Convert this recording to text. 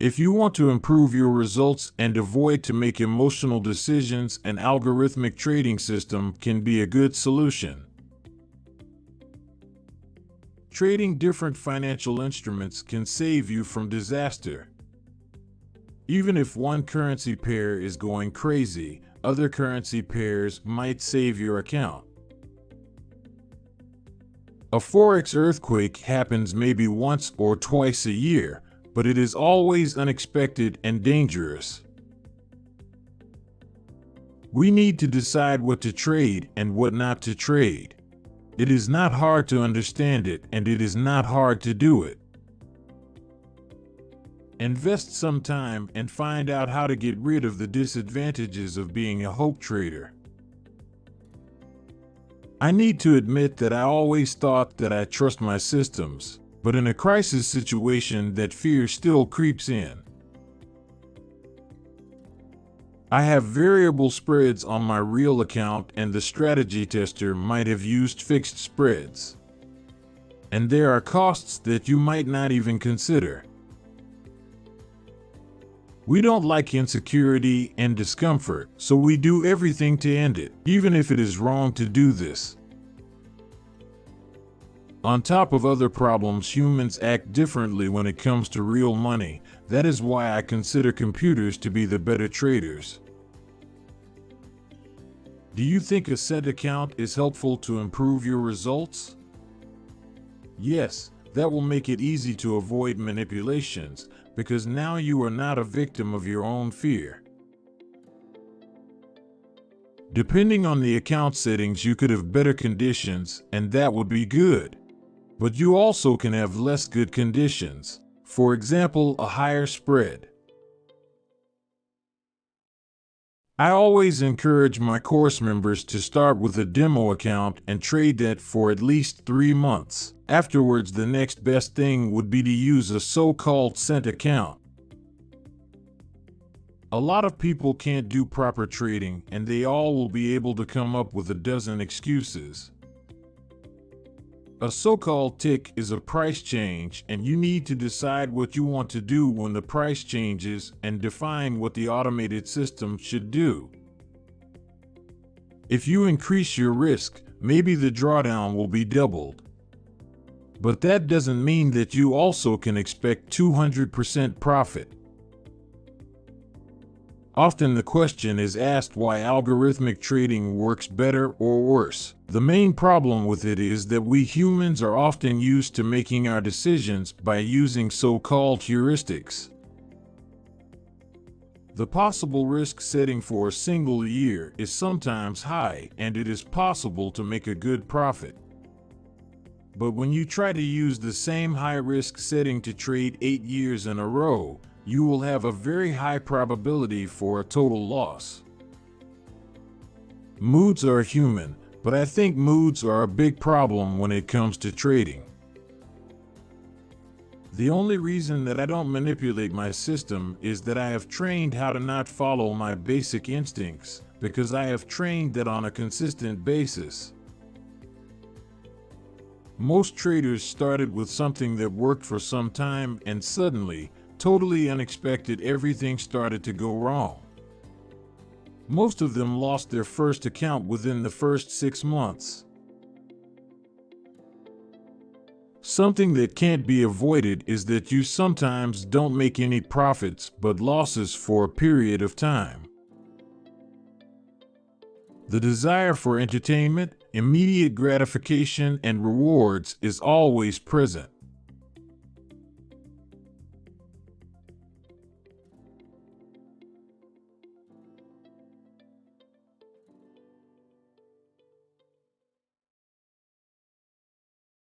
If you want to improve your results and avoid to make emotional decisions, an algorithmic trading system can be a good solution. Trading different financial instruments can save you from disaster. Even if one currency pair is going crazy, other currency pairs might save your account. A forex earthquake happens maybe once or twice a year, but it is always unexpected and dangerous. We need to decide what to trade and what not to trade. It is not hard to understand it, and it is not hard to do it. Invest some time and find out how to get rid of the disadvantages of being a hope trader. I need to admit that I always thought that I trust my systems, but in a crisis situation that fear still creeps in. I have variable spreads on my real account, and the strategy tester might have used fixed spreads. And there are costs that you might not even consider. We don't like insecurity and discomfort, so we do everything to end it, even if it is wrong to do this. On top of other problems, humans act differently when it comes to real money. That is why I consider computers to be the better traders. Do you think a set account is helpful to improve your results? Yes, that will make it easy to avoid manipulations, because now you are not a victim of your own fear. Depending on the account settings, you could have better conditions, and that would be good. But you also can have less good conditions. For example, a higher spread. I always encourage my course members to start with a demo account and trade that for at least 3 months. Afterwards, the next best thing would be to use a so-called cent account. A lot of people can't do proper trading, and they all will be able to come up with a dozen excuses. A so-called tick is a price change, and you need to decide what you want to do when the price changes and define what the automated system should do. If you increase your risk, maybe the drawdown will be doubled. But that doesn't mean that you also can expect 200% profit. Often the question is asked why algorithmic trading works better or worse. The main problem with it is that we humans are often used to making our decisions by using so-called heuristics. The possible risk setting for a single year is sometimes high, and it is possible to make a good profit. But when you try to use the same high-risk setting to trade 8 years in a row, you will have a very high probability for a total loss. Moods are human, but I think moods are a big problem when it comes to trading. The only reason that I don't manipulate my system is that I have trained how to not follow my basic instincts, because I have trained that on a consistent basis. Most traders started with something that worked for some time, and suddenly, totally unexpected, everything started to go wrong. Most of them lost their first account within the first 6 months. Something that can't be avoided is that you sometimes don't make any profits but losses for a period of time. The desire for entertainment, immediate gratification, and rewards is always present.